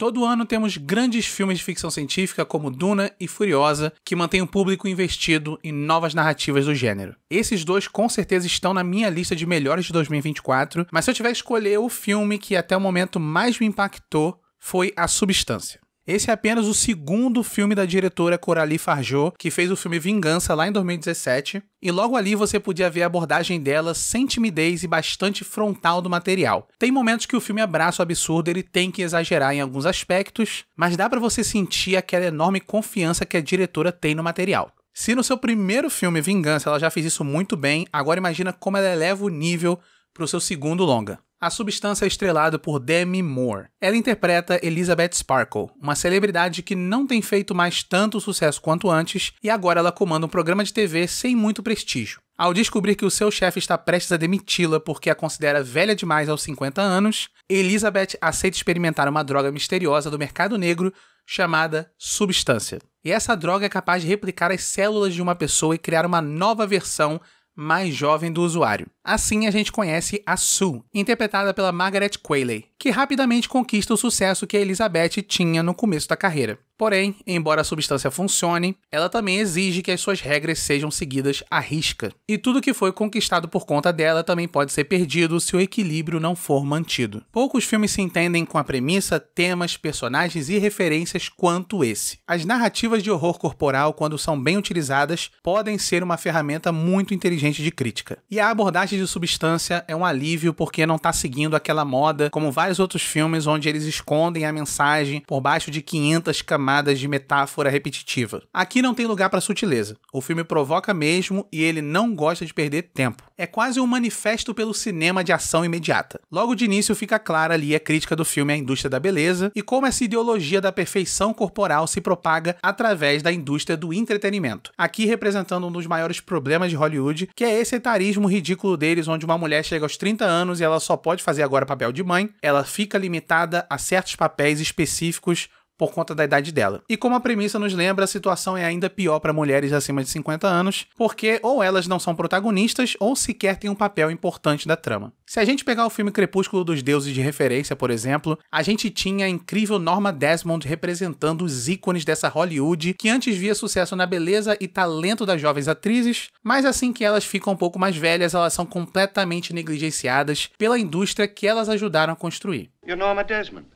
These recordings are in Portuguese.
Todo ano temos grandes filmes de ficção científica como Duna e Furiosa, que mantêm o público investido em novas narrativas do gênero. Esses dois com certeza estão na minha lista de melhores de 2024, mas se eu tiver que escolher o filme que até o momento mais me impactou, foi A Substância. Esse é apenas o segundo filme da diretora Coralie Fargeau, que fez o filme Vingança lá em 2017, e logo ali você podia ver a abordagem dela sem timidez e bastante frontal do material. Tem momentos que o filme abraça o absurdo, ele tem que exagerar em alguns aspectos, mas dá pra você sentir aquela enorme confiança que a diretora tem no material. Se no seu primeiro filme, Vingança, ela já fez isso muito bem, agora imagina como ela eleva o nível pro seu segundo longa. A Substância é estrelada por Demi Moore. Ela interpreta Elizabeth Sparkle, uma celebridade que não tem feito mais tanto sucesso quanto antes, e agora ela comanda um programa de TV sem muito prestígio. Ao descobrir que o seu chefe está prestes a demiti-la porque a considera velha demais aos 50 anos, Elizabeth aceita experimentar uma droga misteriosa do mercado negro chamada Substância. E essa droga é capaz de replicar as células de uma pessoa e criar uma nova versão mais jovem do usuário. Assim a gente conhece a Sue, interpretada pela Margaret Qualley, que rapidamente conquista o sucesso que a Elizabeth tinha no começo da carreira. Porém, embora a substância funcione, ela também exige que as suas regras sejam seguidas à risca. E tudo que foi conquistado por conta dela também pode ser perdido se o equilíbrio não for mantido. Poucos filmes se entendem com a premissa, temas, personagens e referências quanto esse. As narrativas de horror corporal, quando são bem utilizadas, podem ser uma ferramenta muito inteligente de crítica. E a abordagem de Substância é um alívio porque não está seguindo aquela moda, como vários outros filmes onde eles escondem a mensagem por baixo de 500 camadas de metáfora repetitiva. Aqui não tem lugar para sutileza. O filme provoca mesmo e ele não gosta de perder tempo. É quase um manifesto pelo cinema de ação imediata. Logo de início fica clara ali a crítica do filme à indústria da beleza e como essa ideologia da perfeição corporal se propaga através da indústria do entretenimento. Aqui representando um dos maiores problemas de Hollywood, que é esse etarismo ridículo deles, onde uma mulher chega aos 30 anos e ela só pode fazer agora papel de mãe, ela fica limitada a certos papéis específicos por conta da idade dela. E como a premissa nos lembra, a situação é ainda pior para mulheres acima de 50 anos, porque ou elas não são protagonistas ou sequer têm um papel importante da trama. Se a gente pegar o filme Crepúsculo dos Deuses de referência, por exemplo, a gente tinha a incrível Norma Desmond representando os ícones dessa Hollywood, que antes via sucesso na beleza e talento das jovens atrizes, mas assim que elas ficam um pouco mais velhas, elas são completamente negligenciadas pela indústria que elas ajudaram a construir. You're Norma Desmond.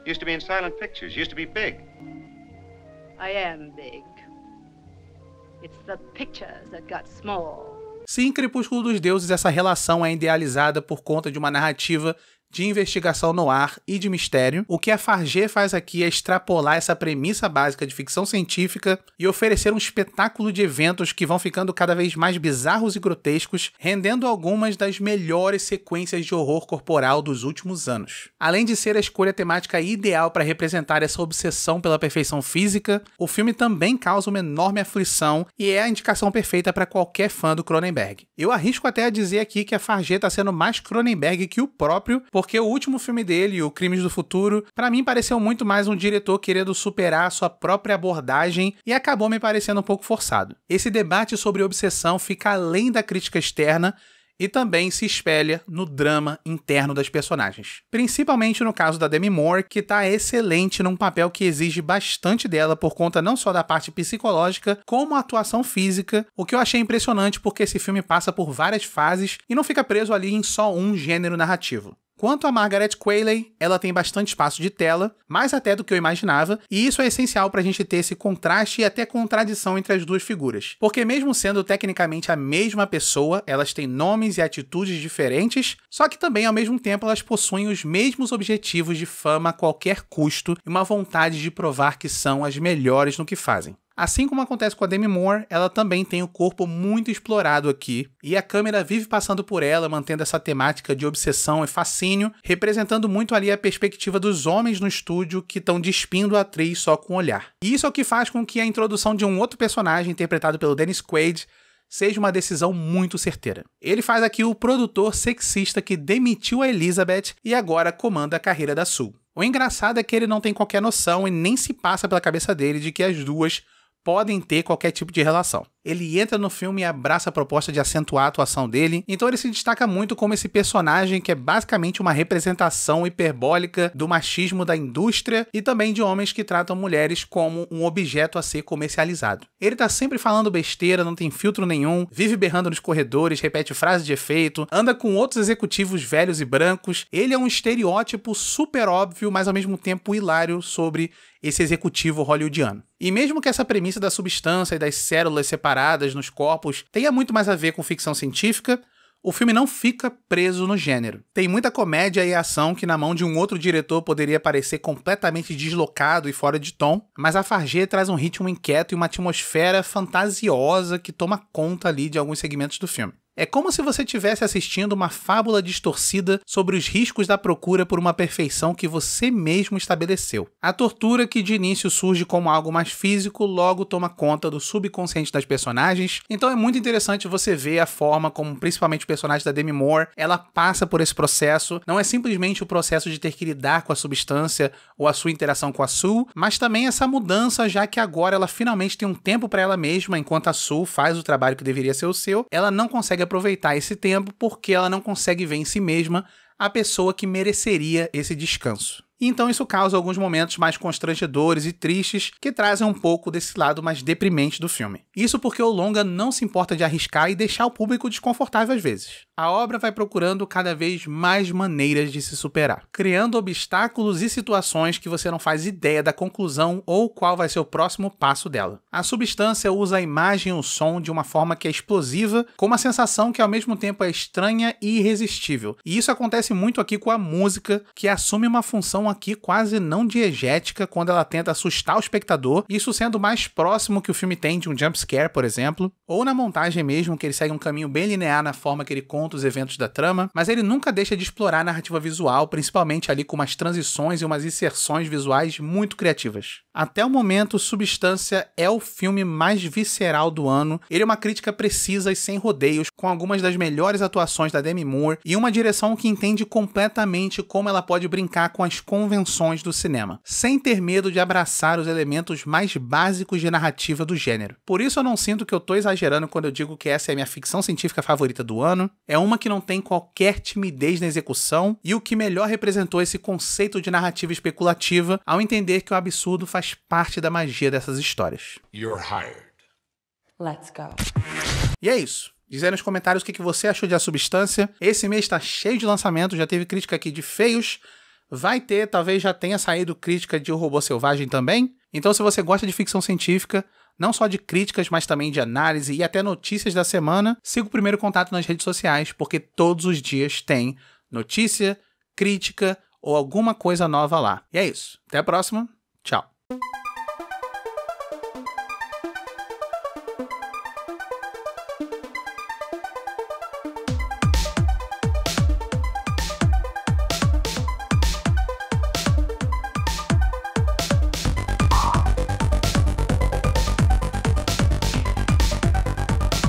Used to be in silent pictures, used to be big. I am big. It's the pictures that got small. Se em Crepúsculo dos Deuses essa relação é idealizada por conta de uma narrativa de investigação no ar e de mistério, o que a Fargeau faz aqui é extrapolar essa premissa básica de ficção científica e oferecer um espetáculo de eventos que vão ficando cada vez mais bizarros e grotescos, rendendo algumas das melhores sequências de horror corporal dos últimos anos. Além de ser a escolha temática ideal para representar essa obsessão pela perfeição física, o filme também causa uma enorme aflição e é a indicação perfeita para qualquer fã do Cronenberg. Eu arrisco até a dizer aqui que a Fargeau está sendo mais Cronenberg que o próprio, porque o último filme dele, o Crimes do Futuro, pra mim pareceu muito mais um diretor querendo superar a sua própria abordagem e acabou me parecendo um pouco forçado. Esse debate sobre obsessão fica além da crítica externa e também se espelha no drama interno das personagens. Principalmente no caso da Demi Moore, que tá excelente num papel que exige bastante dela por conta não só da parte psicológica, como a atuação física, o que eu achei impressionante porque esse filme passa por várias fases e não fica preso ali em só um gênero narrativo. Quanto a Margaret Qualley, ela tem bastante espaço de tela, mais até do que eu imaginava, e isso é essencial pra gente ter esse contraste e até contradição entre as duas figuras. Porque mesmo sendo tecnicamente a mesma pessoa, elas têm nomes e atitudes diferentes, só que também ao mesmo tempo elas possuem os mesmos objetivos de fama a qualquer custo e uma vontade de provar que são as melhores no que fazem. Assim como acontece com a Demi Moore, ela também tem o corpo muito explorado aqui, e a câmera vive passando por ela, mantendo essa temática de obsessão e fascínio, representando muito ali a perspectiva dos homens no estúdio que estão despindo a atriz só com o olhar. E isso é o que faz com que a introdução de um outro personagem, interpretado pelo Dennis Quaid, seja uma decisão muito certeira. Ele faz aqui o produtor sexista que demitiu a Elizabeth e agora comanda a carreira da Sue. O engraçado é que ele não tem qualquer noção e nem se passa pela cabeça dele de que as duas podem ter qualquer tipo de relação. ele entra no filme e abraça a proposta de acentuar a atuação dele, então ele se destaca muito como esse personagem que é basicamente uma representação hiperbólica do machismo da indústria e também de homens que tratam mulheres como um objeto a ser comercializado. Ele tá sempre falando besteira, não tem filtro nenhum, vive berrando nos corredores, repete frases de efeito, anda com outros executivos velhos e brancos. Ele é um estereótipo super óbvio, mas ao mesmo tempo hilário sobre esse executivo hollywoodiano. E mesmo que essa premissa da substância e das células separadas nos corpos tenha muito mais a ver com ficção científica, o filme não fica preso no gênero. Tem muita comédia e ação que na mão de um outro diretor poderia parecer completamente deslocado e fora de tom, mas a Farge traz um ritmo inquieto e uma atmosfera fantasiosa que toma conta ali de alguns segmentos do filme. É como se você estivesse assistindo uma fábula distorcida sobre os riscos da procura por uma perfeição que você mesmo estabeleceu. A tortura, que de início surge como algo mais físico, logo toma conta do subconsciente das personagens, então é muito interessante você ver a forma como, principalmente o personagem da Demi Moore, ela passa por esse processo. Não é simplesmente o processo de ter que lidar com a substância ou a sua interação com a Sue, mas também essa mudança, já que agora ela finalmente tem um tempo para ela mesma, enquanto a Sue faz o trabalho que deveria ser o seu, ela não consegue aproveitar esse tempo porque ela não consegue ver em si mesma a pessoa que mereceria esse descanso. Então isso causa alguns momentos mais constrangedores e tristes que trazem um pouco desse lado mais deprimente do filme. Isso porque o longa não se importa de arriscar e deixar o público desconfortável às vezes. A obra vai procurando cada vez mais maneiras de se superar, criando obstáculos e situações que você não faz ideia da conclusão ou qual vai ser o próximo passo dela. A substância usa a imagem e o som de uma forma que é explosiva, com uma sensação que ao mesmo tempo é estranha e irresistível. E isso acontece muito aqui com a música, que assume uma função aqui quase não diegética quando ela tenta assustar o espectador, isso sendo mais próximo que o filme tem de um jumpscare, por exemplo, ou na montagem mesmo, que ele segue um caminho bem linear na forma que ele conta os eventos da trama, mas ele nunca deixa de explorar a narrativa visual, principalmente ali com umas transições e umas inserções visuais muito criativas. Até o momento, Substância é o filme mais visceral do ano. Ele é uma crítica precisa e sem rodeios, com algumas das melhores atuações da Demi Moore e uma direção que entende completamente como ela pode brincar com as convenções do cinema, sem ter medo de abraçar os elementos mais básicos de narrativa do gênero. Por isso eu não sinto que eu tô exagerando quando eu digo que essa é a minha ficção científica favorita do ano. É uma que não tem qualquer timidez na execução e o que melhor representou esse conceito de narrativa especulativa ao entender que o absurdo faz parte da magia dessas histórias. You're hired. Let's go. E é isso. Diz aí nos comentários o que você achou de A Substância. Esse mês tá cheio de lançamentos, já teve crítica aqui de feios. Vai ter, talvez já tenha saído crítica de O Robô Selvagem também. Então se você gosta de ficção científica, não só de críticas, mas também de análise e até notícias da semana, siga o Primeiro Contato nas redes sociais, porque todos os dias tem notícia, crítica ou alguma coisa nova lá. E é isso. Até a próxima. Tchau.